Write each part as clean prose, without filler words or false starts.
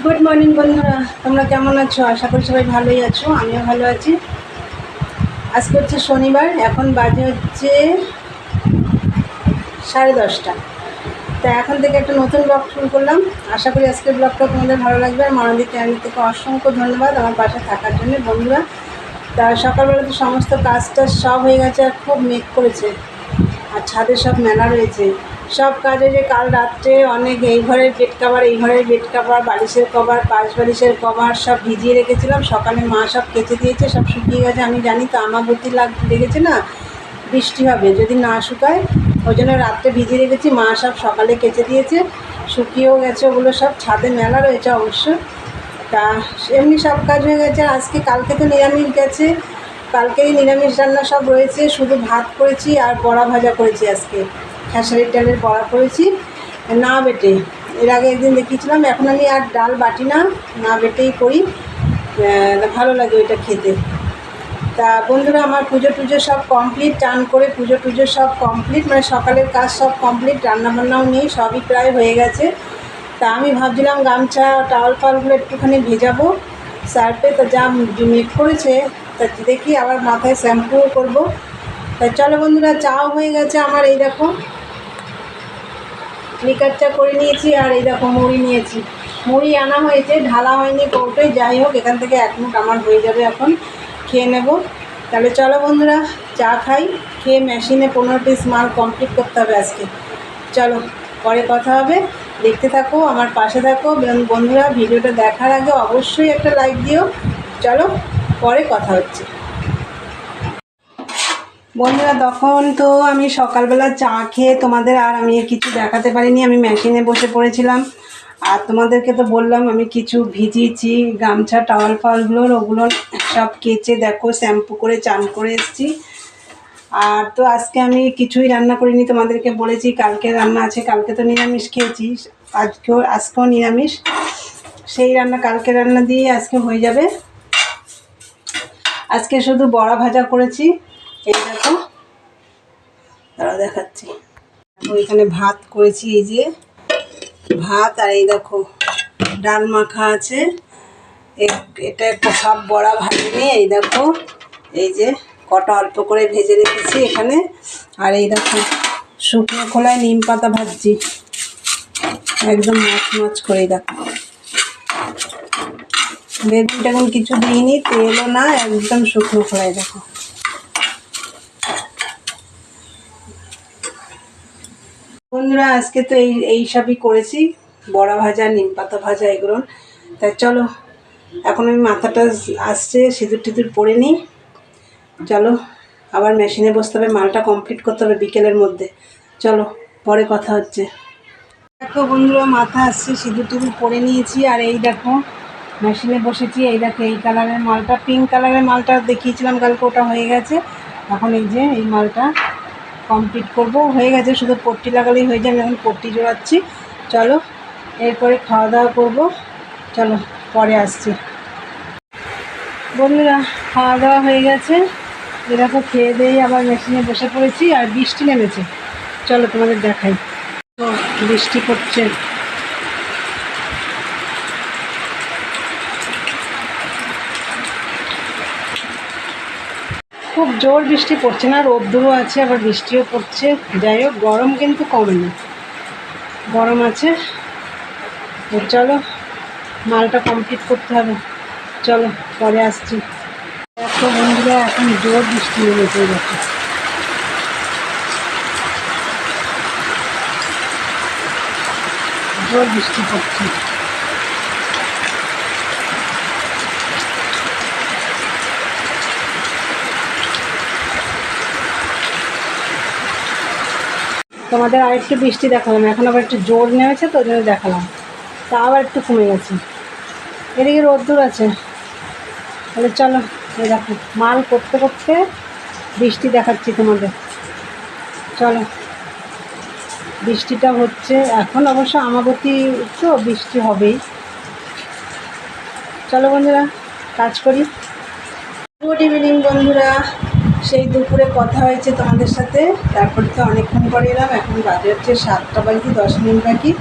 Good morning বন্ধুরা, তোমরা কেমন আছো? আশা করি সবাই ভালোই আছো, আমিও ভালো আছি। আজকে হচ্ছে শনিবার, এখন বাজে হচ্ছে 10:30। তা এখন থেকে একটা নতুন ব্লগ শুরু করলাম। আশা করি আজকের ব্লগটা তোমাদের ভালো লাগবে। আর মানন্দী চ্যানেল থেকে অসংখ্য ধন্যবাদ আমার পাশে থাকার জন্য বন্ধুরা। তা সকালবেলা তো সমস্ত কাজটা সব হয়ে গেছে, আর খুব মেঘ করেছে, আর ছাদে সব মেলা রয়েছে। সব কাজে যে কাল রাত্রে অনেক এই ঘরের বেড কাভার, এই ঘরের বেড কাভার, বালিশের কভার, পাশ বালিশের কভার সব ভিজিয়ে রেখেছিলাম। সকালে মা সব কেচে দিয়েছে, সব শুকিয়ে গেছে। আমি জানি তো আমাবতী লেগেছে না, বৃষ্টি হবে যদি না শুকায়, ওই জন্য রাত্রে ভিজিয়ে রেখেছি। মা সব সকালে কেচে দিয়েছে, শুকিয়েও গেছে। ওগুলো সব ছাদে মেলা রয়েছে অবশ্য। তা এমনি সব কাজ হয়ে গেছে। আর কালকে তো নিরামিষ গেছে, কালকেই নিরামিষ রান্না সব রয়েছে। শুধু ভাত করেছি আর বড়া ভাজা করেছি। আজকে খেসারির ডালের বড়া করেছি না বেটে। এর আগে একদিন দেখিয়েছিলাম। এখন আমি আর ডাল বাটি না বেটেই করি, ভালো লাগে ওইটা খেতে। তা বন্ধুরা, আমার পুজো টুজো সব কমপ্লিট, চান করে পুজো টুজো সব কমপ্লিট, মানে সকালের কাজ সব কমপ্লিট, রান্নাবান্নাও নেই, সবই প্রায় হয়ে গেছে। তা আমি ভাবছিলাম গামছা টাওয়াল ফালগুলো একটুখানি ভেজাবো সার্ফে। তো যা মেঘ করেছে, তা দেখি আবার মাথায় শ্যাম্পুও করবো। তাই চলো বন্ধুরা, চাও হয়ে গেছে আমার। এই দেখো লিকার চা করে নিয়েছি, আর এই দেখো মুড়ি নিয়েছি। মুড়ি আনা হয়েছে, ঢালা হয়নি কৌটোয়। যাই হোক, এখান থেকে এক মুঠ আমার হয়ে যাবে, এখন খেয়ে নেব। তাহলে চলো বন্ধুরা, চা খাই, খেয়ে মেশিনে 15 পিস মাল কমপ্লিট করতে হবে আজকে। চলো, পরে কথা হবে, দেখতে থাকো, আমার পাশে থাকো বন্ধুরা। ভিডিওটা দেখার আগে অবশ্যই একটা লাইক দিও। চলো, পরে কথা হচ্ছে বন্ধুরা। তখন তো আমি সকালবেলা চা খেয়ে তোমাদের আর আমি কিছু দেখাতে পারিনি, আমি মেশিনে বসে পড়েছিলাম। আর তোমাদেরকে তো বললাম আমি কিছু ভিজিয়েছি গামছা টাওয়াল ফালগুলোর, ওগুলো সব কেচে দেখো শ্যাম্পু করে চান করে এসেছি। আর তো আজকে আমি কিছুই রান্না করিনি, তোমাদেরকে বলেছি কালকে রান্না আছে। কালকে তো নিরামিষ খেয়েছি, আজকেও নিরামিষ। সেই রান্না, কালকে রান্না দিয়ে আজকে হয়ে যাবে। আজকে শুধু বড়া ভাজা করেছি। এই দেখো, তারা দেখাচ্ছি। এখানে ভাত করেছি, এই যে ভাত, আর এই দেখো ডাল মাখা আছে। এটা সব বড়া ভাজিনি, এই দেখো এই যে কটা অল্প করে ভেজে রেখেছি এখানে। আর এই দেখো শুকনো খোলায় নিম পাতা ভাজছি, একদম মাছ করে। দেখো বেগুন টেগুন কিছু দিইনি, তেলও না, একদম শুকনো খোলায়। দেখো বন্ধুরা, আজকে তো এই সবই করেছি, বড়া ভাজা, নিম পাতা ভাজা, এগুলো। তাই চলো, এখন আমি মাথাটা আসছে, সিঁদুর টিঁদুর পরে নিই। চলো, আবার মেশিনে বসতে হবে, মালটা কমপ্লিট করতে হবে বিকেলের মধ্যে। চলো, পরে কথা হচ্ছে। দেখো বন্ধুরা, মাথা আসছে, সিঁদুর টিঁদুর পরে নিয়েছি। আর এই দেখো মেশিনে বসেছি। এই দেখো এই কালারের মালটা, পিঙ্ক কালারের মালটা দেখিয়েছিলাম কালকে, ওটা হয়ে গেছে। এখন এই যে এই মালটা কমপ্লিট করব, হয়ে গেছে, শুধু পট্টি লাগালেই হয়ে যাবে। এখন পট্টি জোড়াচ্ছি। চলো, এরপরে খাওয়া দাওয়া করবো। চলো, পরে আসছি বন্ধুরা। খাওয়া দাওয়া হয়ে গেছে, এরকম খেয়ে দিয়ে আবার মেশিনে বসে পড়েছি। আর বৃষ্টি নেমেছে, চলো তোমাদের দেখাই। তো বৃষ্টি পড়ছে, খুব জোর বৃষ্টি পড়ছে না, রোদ্দুরও আছে, আবার বৃষ্টিও পড়ছে। যাই হোক, গরম কিন্তু কমে না, গরম আছে। চলো, মালটা কমপ্লিট করতে হবে। চলো, পরে আসছি। দেখো বন্ধুরা, এখন জোর বৃষ্টি নেমেছে। দেখো জোর বৃষ্টি পড়ছে। তোমাদের আরেকটু বৃষ্টি দেখালাম, এখন আবার একটু জোর নেমেছে, তো ওই জন্য দেখালাম। তা আবার একটু কমে গেছে, এদিকে রোদ্দুর আছে। তাহলে চলো, এই দেখো মাল করতে করতে বৃষ্টি দেখাচ্ছি তোমাদের। চলো, বৃষ্টিটা হচ্ছে এখন, অবশ্য আমাবতী তো বৃষ্টি হবেই। চলো বন্ধুরা, কাজ করি। গুড ইভিনিং বন্ধুরা, সেই দুপুরে কথা হয়েছে তোমাদের সাথে, তারপরে তো অনেকক্ষণ পরে এলাম। এখন বাজে হচ্ছে 7টা বাজতে 10 মিনিট বাকি।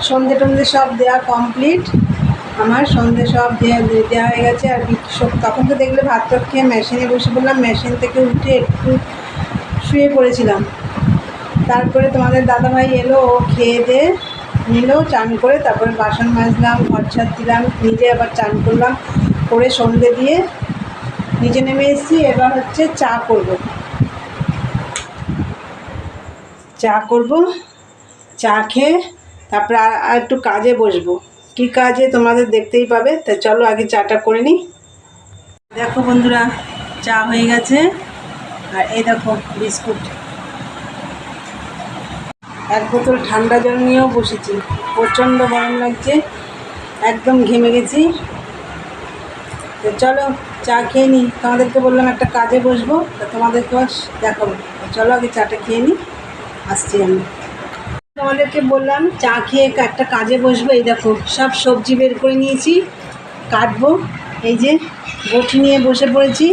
সন্ধে টন্ধে সব দেওয়া কমপ্লিট। আমার সন্ধে সব দেওয়া হয়ে গেছে। আর তখন তো দেখলে ভাত টাত খেয়ে মেশিনে বসে পড়লাম, মেশিন থেকে উঠে একটু শুয়ে পড়েছিলাম। তারপরে তোমাদের দাদাভাই এলো, ও খেয়ে দিয়ে নিল, চান করে তারপরে বাসন মাজলাম, ঘর ছাড় দিলাম, নিজে আবার চান করলাম, করে সন্ধে দিয়ে নিচে নেমে এসেছি। এবার হচ্ছে চা করব, চা খেয়ে তারপরে আর একটু কাজে বসবো। কী কাজে তোমাদের দেখতেই পাবে, তা চলো আগে চাটা করে নিই। দেখো বন্ধুরা, চা হয়ে গেছে। আর এই দেখো বিস্কুট, এক বোতল ঠান্ডা জল নিয়েও বসেছি। প্রচণ্ড গরম লাগছে, একদম ঘেমে গেছি। তো চলো চা খেয়ে নিই। তোমাদেরকে বললাম একটা কাজে বসবো, তা তোমাদেরকেও দেখাবো। চলো আগে চাটা খেয়ে নিই, আসছি আমি। তোমাদেরকে বললাম চা খেয়ে একটা কাজে বসবো। এই দেখো সব সবজি বের করে নিয়েছি, কাটবো। এই যে বটি নিয়ে বসে পড়েছি।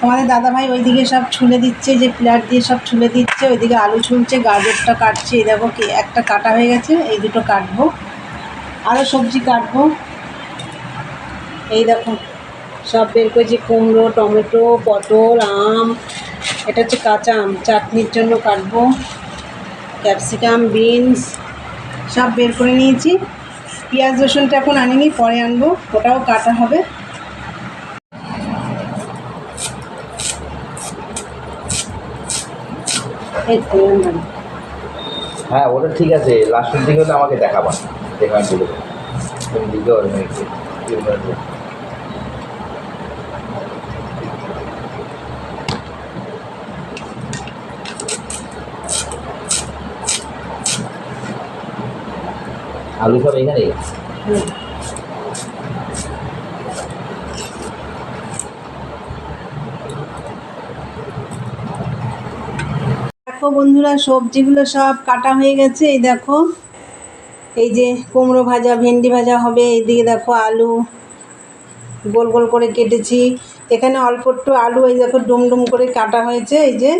তোমাদের দাদাভাই ওইদিকে সব ছুলে দিচ্ছে, যে প্লেট দিয়ে সব ছুলে দিচ্ছে, ওইদিকে আলু ছুলছে, গাজরটা কাটছে। এই দেখো কি একটা কাটা হয়ে গেছে, এই দুটো কাটবো, আরও সবজি কাটবো। এই দেখো সব বের করেছি, কুমড়ো, টমেটো, পটল, আম, এটা হচ্ছে কাঁচা আম, চাটনির জন্য কাটবো, ক্যাপসিকাম, বিনস সব বের করে নিয়েছি। পেঁয়াজ রসুনটা এখন আনিনি, পরে আনবো, ওটাও কাটা হবে। হ্যাঁ ওটা ঠিক আছে, লাস্টের দিকে হলে আমাকে দেখাবা, দেখে আমি বলে দেবো কোন দিকে ওর আলু সব এখানে। দেখো বন্ধুরা, সবজিগুলো সব কাটা হয়ে গেছে। এই দেখো, এই যে কুমড়ো ভাজা, ভেন্ডি ভাজা হবে। এইদিকে দেখো আলু গোল গোল করে কেটেছি। এখানে অল্প একটু আলু, এই দেখো ডুমডুম করে কাটা হয়েছে। এই যে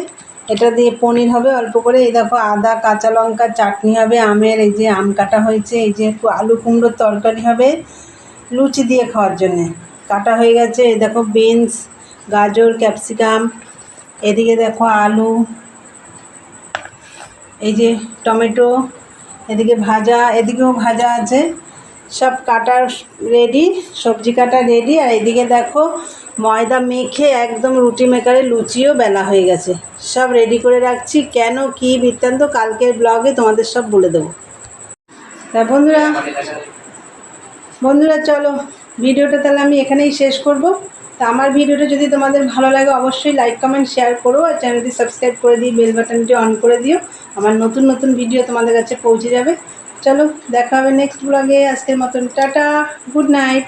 এটা দিয়ে পনির হবে অল্প করে। এই দেখো আদা, কাঁচা লঙ্কা চাটনি হবে আমের। এই যে আম কাটা হয়েছে। এই যে আলু কুমড়োর তরকারি হবে লুচি দিয়ে খাওয়ার জন্যে, কাটা হয়ে গেছে। এই দেখো বিনস, গাজর, ক্যাপসিকাম, এদিকে দেখো আলু, এই যে টমেটো, এদিকে ভাজা, এদিকেও ভাজা আছে। সব কাটা রেডি, সবজি কাটা রেডি। আর এদিকে দেখো ময়দা মেখে একদম রুটি মেকারে লুচিও বেলা হয়ে গেছে। সব রেডি করে রাখছি, কেন কি বৃত্তান্ত কালকের ব্লগে তোমাদের সব বলে দেবো। তা বন্ধুরা চলো ভিডিওটা তাহলে আমি এখানেই শেষ করব। তা আমার ভিডিওটা যদি তোমাদের ভালো লাগে অবশ্যই লাইক কমেন্ট শেয়ার করো, আর চ্যানেলটি সাবস্ক্রাইব করে দিয়ে বেল বাটনটি অন করে দিও, আমার নতুন নতুন ভিডিও তোমাদের কাছে পৌঁছে যাবে। চলো দেখা হবে নেক্সট ব্লগে। আজকের মতন টাটা, গুড নাইট।